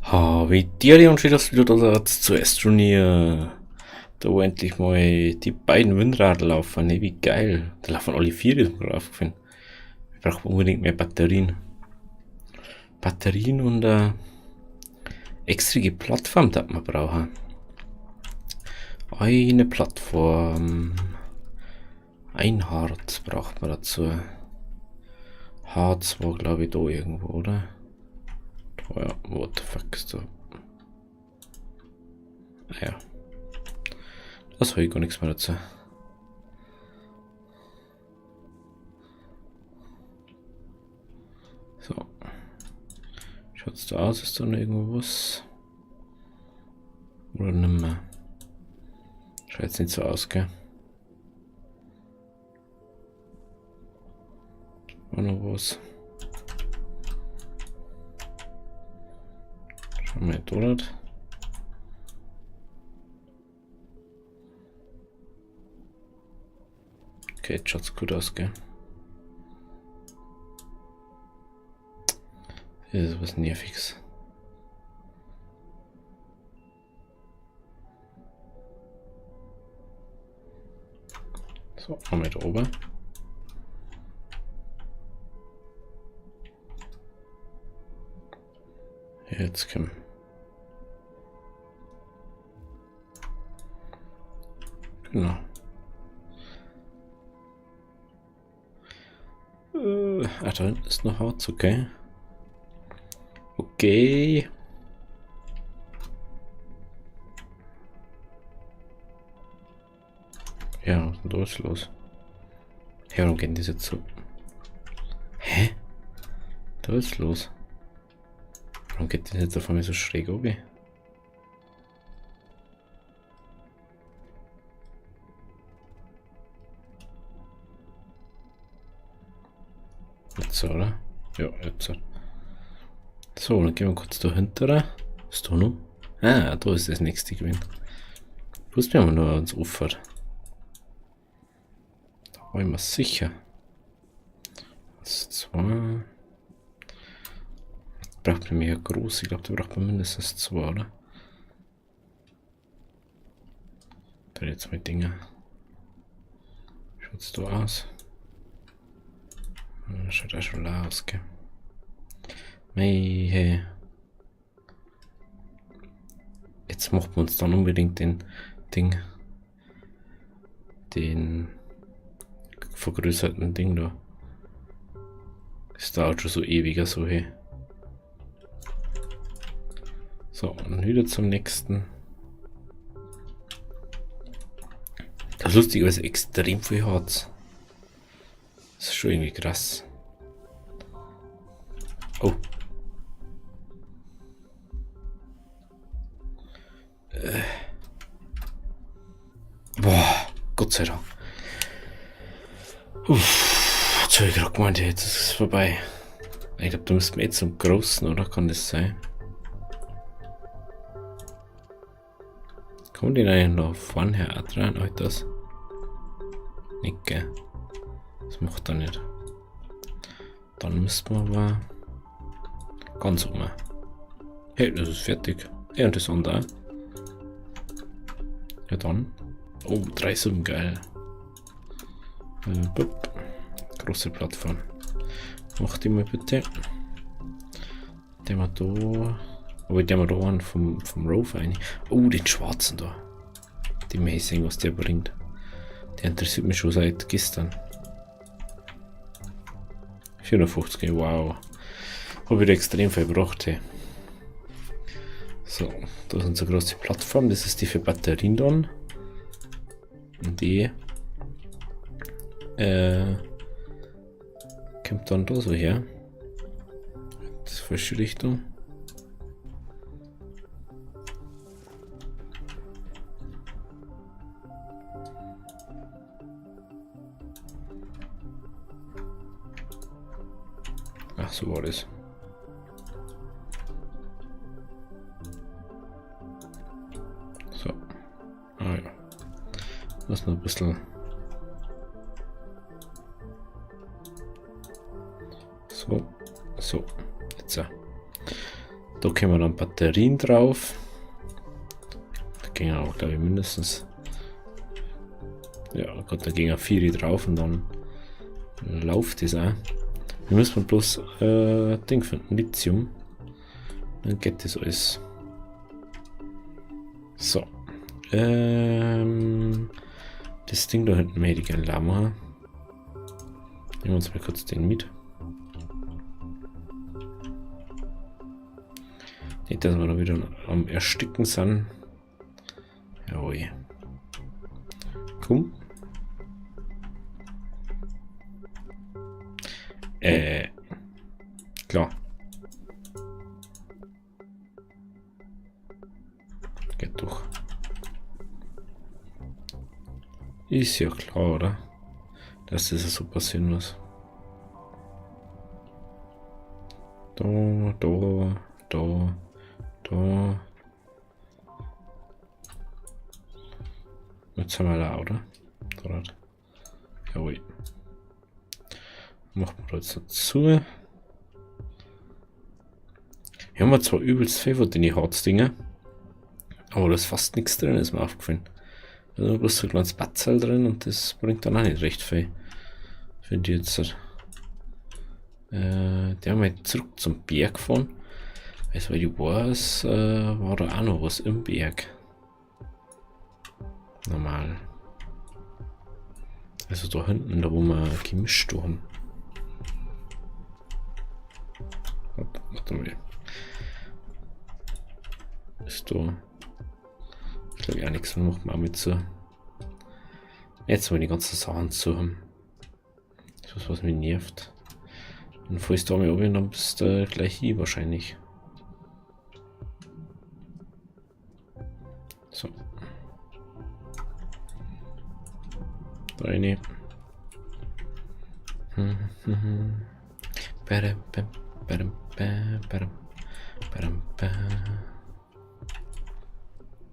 Wie dir und schön, dass du wieder da seid zu Astroneer. Da wo endlich mal die beiden Windradl laufen. Ne, wie geil. Da laufen alle vier, ist mir aufgefallen. Wir brauchen unbedingt mehr Batterien. Batterien und extra Plattform, das wir brauchen. Eine Plattform. Ein Harz braucht man dazu. Harz war glaube ich da irgendwo, oder? Oh ja, what the fuck ist da? Ah ja. Das habe ich gar nichts mehr dazu. So. Schaut's da aus? Ist da noch irgendwo was? Oder nimmer? Schaut jetzt nicht so aus, gell? War noch was? Schauen wir dort. Okay, jetzt schaut's gut aus, gell? Hier ist was Nerviges. So, haben wir da oben. Jetzt kommen. Genau. Da hinten ist noch Harz, okay. Okay. Ja, was ist denn da jetzt los? Ja, warum gehen die jetzt so? Hä? Da ist los. Warum geht das jetzt auf einmal so schräg oben? Jetzt, oder? Ja, jetzt. So, dann gehen wir kurz da hinten. Ist da noch? Ah, da ist das nächste gewesen. Wussten wir aber nur ans Ufer. Da war ich mir sicher. Das zwei. Braucht man mehr groß. Ich glaube, da braucht man mindestens zwei, oder? Da jetzt mit Dinger. Schaut's da aus? Schaut auch schon la aus, gell? Hey. Jetzt macht man uns dann unbedingt den vergrößerten Ding da. Das dauert schon so ewiger so hey. So, und wieder zum nächsten. Das Lustige ist extrem viel Harz. Das ist schon irgendwie krass. Oh. Boah, Gott sei Dank. Uff, jetzt habe ich gerade gemeint, jetzt ist es vorbei. Ich glaube, da müssen wir jetzt zum Großen, oder? Kann das sein? Kommt die eigentlich noch vorne her dran? Halt das? Nicht, gell? Das macht er nicht. Dann müssen wir aber ganz um. Hey, das ist fertig. Ja, und das andere. Ja, dann. Oh, 3 Summen, geil. Große Plattform. Mach die mal bitte. Den wir da. Aber den wir da an vom Rover rein. Oh, den schwarzen da. Die möchte ich sehen, was der bringt. Der interessiert mich schon seit gestern. 450, wow. Habe ich extrem viel gebracht, hey. So, da ist unsere große Plattform. Das ist die für Batterien dann. Und die kommt dann da so her. Das ist falsche Richtung. Ach, so war das. So. Ah ja. Lass noch ein bisschen. So. So. Jetzt. Da können wir dann Batterien drauf. Da gehen auch, glaube ich, mindestens. Ja, Gott, da gehen ja 4 drauf und dann läuft das auch. Wir müssen bloß Ding finden, Lithium. Dann geht das alles. So. Das Ding da hinten hätte ich gerne Lama. Nehmen wir uns mal kurz den mit. Nicht, dass wir da wieder am Ersticken sind. Jawohl. Komm. Klar. Geht durch. Ist ja klar, oder? Dass das so passieren muss. Da. Jetzt haben wir da, oder? Dort. Jawohl. Machen wir jetzt dazu. Wir haben zwar übelst viel von den Harz-Dinger, aber da ist fast nichts drin, ist mir aufgefallen. Da ist bloß so ein kleines Batzel drin und das bringt dann auch nicht recht viel. Finde ich jetzt. Der haben wir zurück zum Berg gefahren. Also, weil ich weiß, war da auch noch was im Berg. Normal. Also da hinten, da wo wir gemischt haben. Warte mal. Ist da. Ich glaube ja nichts, macht man auch mit so. Jetzt wollen die ganzen Sachen zu haben. Das ist was mich nervt. Und falls du da mal oben, dann bist du gleich hier wahrscheinlich. So. Rein.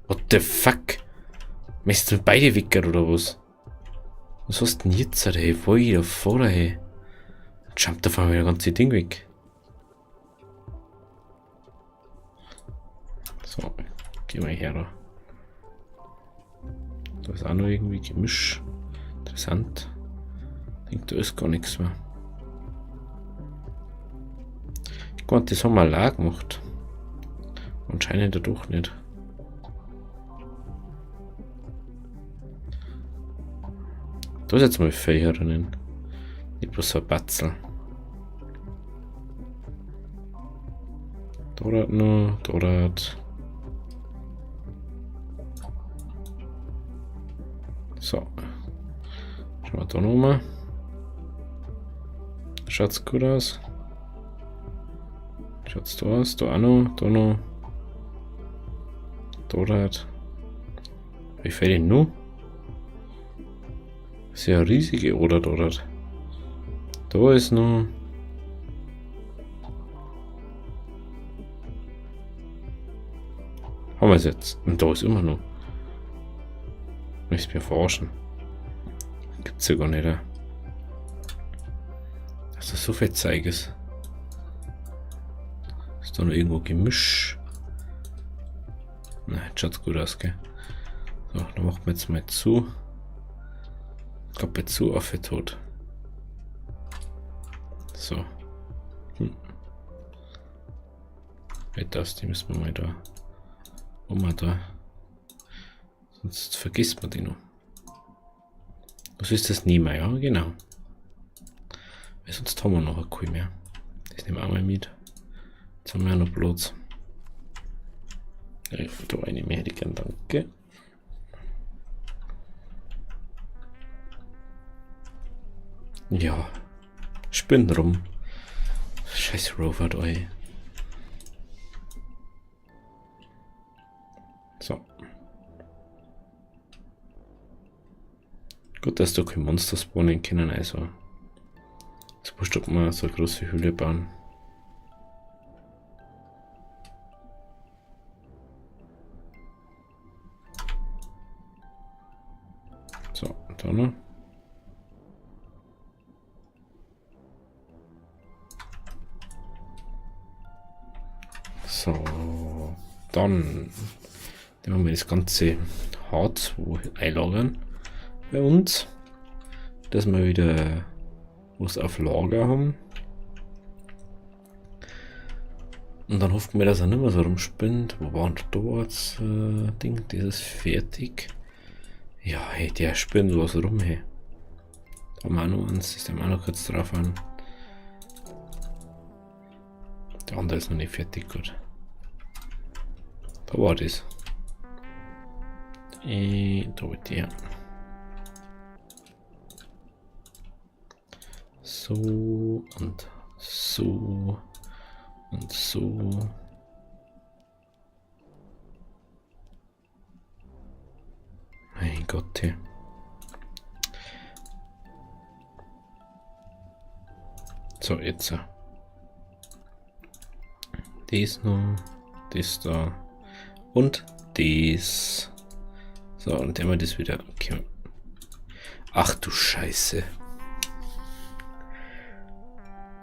What the fuck? Möchtest du beide Wicker oder was? Was hast du denn jetzt, ey? Wo ich da vorne, ey? Jumpt auf einmal das ganze Ding weg. So, geh mal her da. Da ist auch noch irgendwie Gemisch. Interessant. Ich denke, da ist gar nichts mehr. Ich glaube, das haben wir allein gemacht. Anscheinend doch nicht. Da ist jetzt mal Feuer drinnen. Nicht bloß so ein Batzel. Dort noch, dort. So. Schauen wir da nochmal. Schaut's gut aus. Schaut's da aus, da auch noch, da noch. Dort. Wie viel denn noch? Das ist ja eine riesige Oder dort. Da ist noch. Haben wir es jetzt? Und da ist immer noch. Möchtest mir verarschen? Gibt's ja gar nicht. Dass das so viel Zeug ist. Ist da noch irgendwo Gemisch? Nein, schaut gut aus, gell? So, dann machen wir jetzt mal zu. Ich glaube, jetzt zu auf tot. So. Das, die müssen wir mal da. Da. Sonst vergisst man die noch. Was ist das nie mehr? Ja, genau. Weil sonst haben wir noch eine Kuh mehr. Das nehmen wir auch mal mit. Jetzt haben wir ja noch Platz. Ja, da eine mehr hätte ich gern, danke. Ja. Spinn rum. Scheiß Rover da, ey. So. Gut, dass da kein Monster spawnen können, also. Jetzt musst du mal so eine große Höhle bauen. So, da noch. So. dann nehmen wir das ganze H2 einlagern bei uns, dass wir wieder was auf Lager haben. Und dann hoffen wir, dass er nicht mehr so rumspinnt. Wo war denn da das Ding? Das ist fertig. Ja, hey, der spinnt was rum, hey. Da haben wir auch noch eins, ist der auch noch kurz drauf an. Der andere ist noch nicht fertig, gut. Da war das. Da wird der. So und so und so. Mein Gott, hey. So, jetzt. Das noch, das da und das. So, und dann haben wir das wieder. Okay. Ach du Scheiße.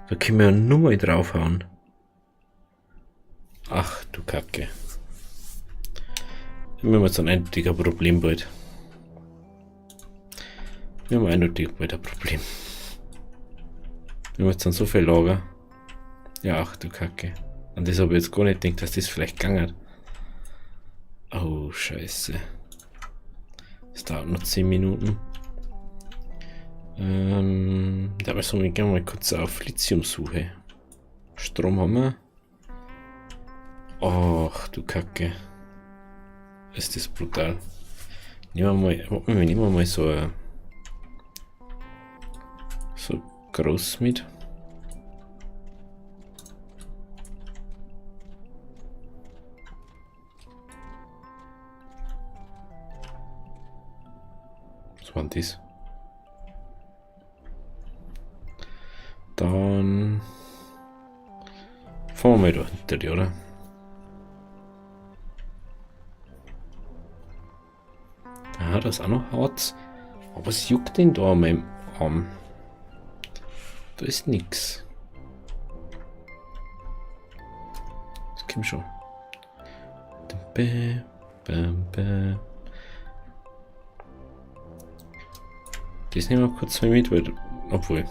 Da können wir ja nur mal draufhauen. Ach du Kacke. Wir haben jetzt ein eindeutiger Problem bald. Wir haben eindeutig bald ein Problem. Wir haben jetzt dann so viel Lager. Ja, ach du Kacke. An das habe ich jetzt gar nicht gedacht, dass das vielleicht gegangen hat. Oh, Scheiße. Das dauert noch 10 Minuten. Da müssen wir gerne mal kurz auf Lithium-Suche. Strom haben wir. Ach du Kacke. Ist das brutal. Nehmen wir mal so groß mit. Was war denn das? Dann fahren wir mal da hinter dir, oder? Ah, das ist auch noch Harz. Aber es juckt denn da an meinem Arm? Da ist nix. Das kommt schon. Das nehmen wir kurz mal mit, weil. Obwohl.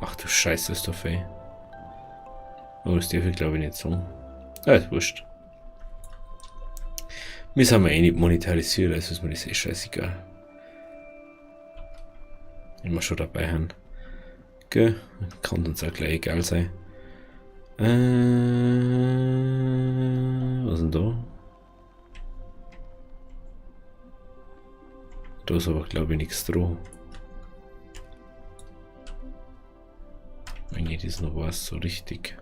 Ach du Scheiße, ist doch fei. Oh, das darf ich glaube ich nicht sagen. Ah, ist wurscht. Wir sind eh nicht monetarisiert, also ist mir das eh scheißegal. Wenn wir schon dabei haben. Gell? Kann uns auch gleich egal sein. Was ist denn da? Da ist aber glaube ich nichts dran. Wenn ich das noch weiß, so richtig.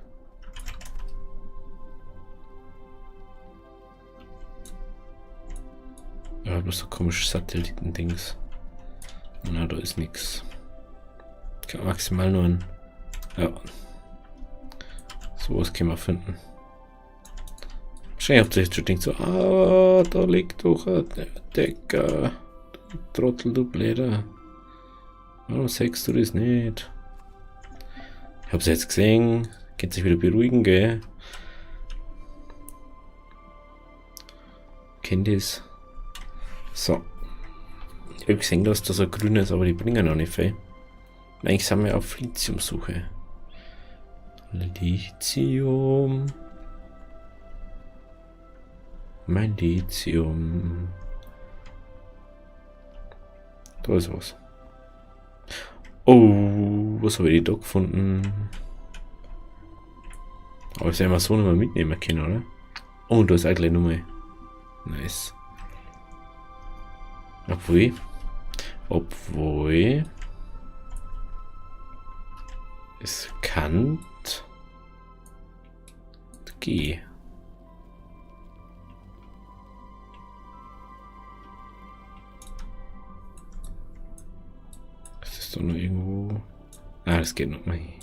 Ja, bloß so komische Satellitendings. Na, da ist nichts. Kann maximal nur ein. Ja. Sowas können wir finden. Wahrscheinlich habt ihr jetzt schon gedacht, so, da liegt doch ein Decker. Du Trottel, du Bläder. Warum sagst du das nicht? Ich hab's jetzt gesehen. Geht sich wieder beruhigen, gell? Kennt ihr's? So. Ich habe gesehen, dass das so grün ist, aber die bringen noch nicht viel. Eigentlich sind wir auf Lithium-Suche. Lithium. Mein Lithium. Da ist was. Oh, was habe ich da gefunden? Aber ich soll mal so nicht mehr mitnehmen können, oder? Oh, da ist eigentlich nochmal. Nice. Obwohl es kann gehen. Ist das doch noch irgendwo? Ah, das geht noch mal hier.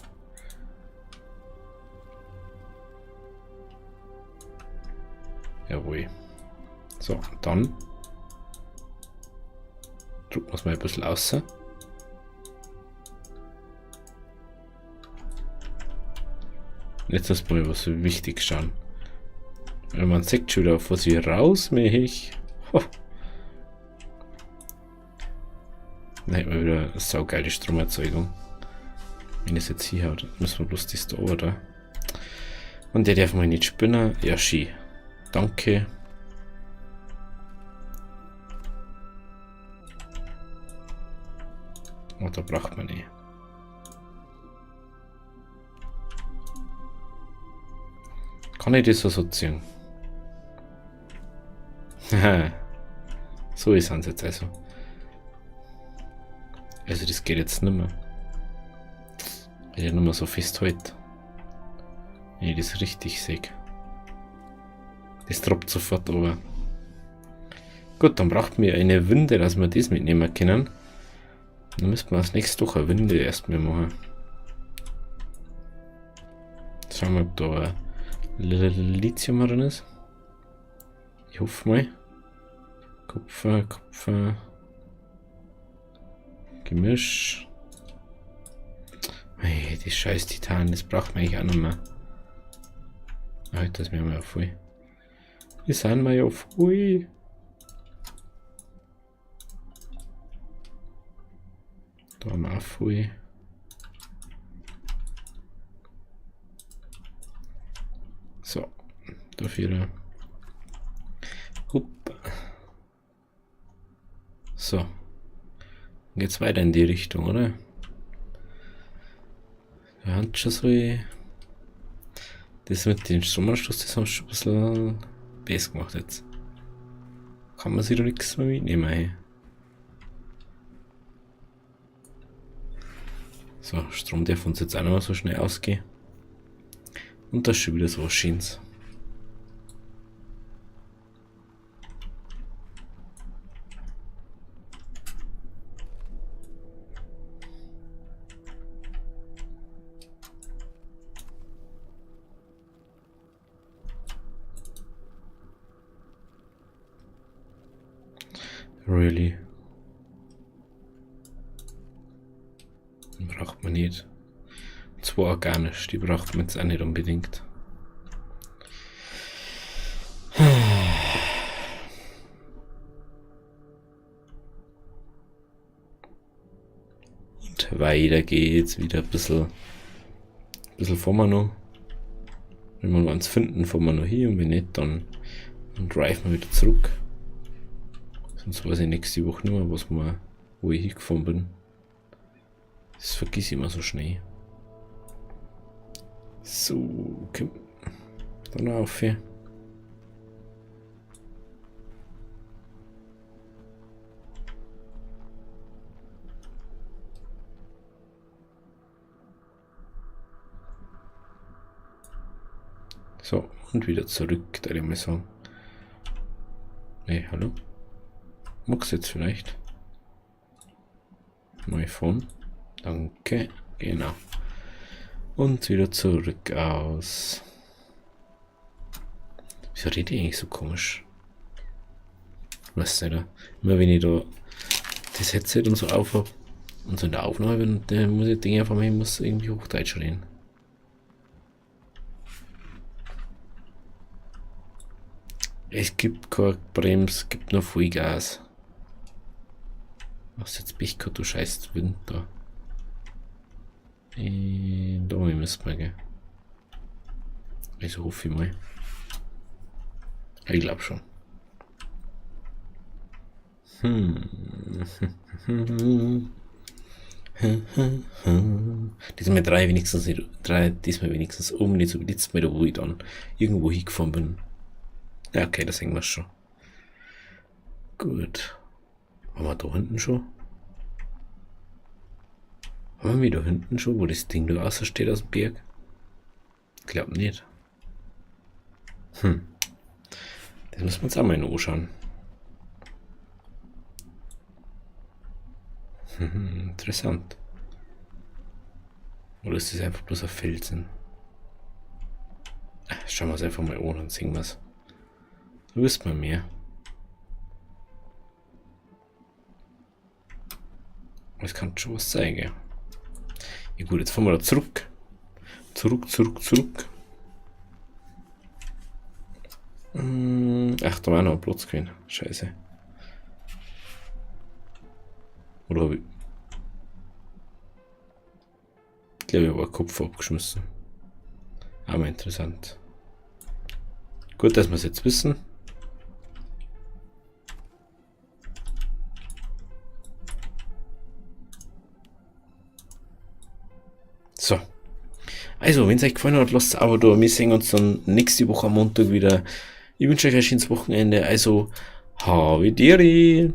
Jawohl. So, dann drücken wir es mal ein bisschen aus. Jetzt erstmal was wichtig schauen. Man sieht schon wieder, auf was ich raus mich. Dann hätten wir wieder eine saugeile Stromerzeugung. Wenn ich es jetzt hier habe, müssen wir bloß das da. Und der darf mal nicht spinnen. Ja, schön. Danke. Oh, da braucht man nicht. Kann ich das so ziehen? Haha. So ist es jetzt also. Also das geht jetzt nicht mehr. Weil ich nicht mehr so fest halt. Wenn ich das richtig sehe. Das tropft sofort runter. Gut, dann braucht mir eine Winde, dass wir das mitnehmen können. Dann müssen wir als nächstes doch eine Winde erstmal machen. Schauen wir, ob da Lithium drin ist. Ich hoffe mal. Kupfer. Gemisch. Hey, das scheiß Titan, das braucht man eigentlich auch noch mehr. Heute ist mir mal voll. Wir sind mal ja voll. Da haben wir auch voll. So, dafür. Hup. So. Geht's weiter in die Richtung, oder? Wir haben schon so. Das mit dem Stromanschluss, das haben wir schon ein bisschen besser gemacht jetzt. Kann man sich da nichts mehr mitnehmen, hey. So, Strom darf uns jetzt auch nicht mehr so schnell ausgehen. Und das ist schon wieder so Schins. Really? Braucht man nicht. Zwei organisch, die braucht man jetzt auch nicht unbedingt. Und weiter geht's wieder ein bisschen fahren wir noch. Wenn wir uns finden, fahren wir noch hier und wenn nicht, dann driven wir wieder zurück. Sonst weiß ich nächste Woche nicht mehr, wo ich hingefahren bin. Das vergiss ich immer so schnell. So, komm. Dann auf hier. So, und wieder zurück, da ich mal sagen. Hey, hallo? Magst du jetzt vielleicht? Neu Phone. Danke. Genau. Und wieder zurück aus. Wieso rede ich eigentlich so komisch? Weißt du, immer wenn ich da das Headset und so auf habe und so in der Aufnahme bin, dann muss ich Dinge einfach mal, ich muss irgendwie Hochdeutsch reden. Es gibt kein Brems, es gibt nur Vollgas. Was jetzt bin ich gerade, du scheiß Wind da. Da müssen wir, gell. Also hoffe ich mal. Ich glaube schon. Diesmal diesmal wenigstens um, nicht so wie letztes Mal, wo ich dann irgendwo hingefahren bin. Ja, okay, das hängen wir schon. Gut. Haben wir da hinten schon? Haben wir da hinten schon, wo das Ding da außer steht aus dem Berg? Ich glaube nicht. Das müssen wir uns auch mal anschauen. Interessant. Oder ist das einfach bloß ein Felsen? Schauen wir es einfach mal an und singen wir es. Da wisst man mehr. Das kann schon was zeigen. Ja gut, jetzt fahren wir da zurück. Zurück. Ach, da war noch ein Platz gewesen. Scheiße. Oder hab ich... Ich glaube, ich habe einen Kopf abgeschmissen. Aber interessant. Gut, dass wir es jetzt wissen. So. Also, wenn es euch gefallen hat, lasst ein Abo da. Wir sehen uns dann nächste Woche am Montag wieder. Ich wünsche euch ein schönes Wochenende. Also, Havideri.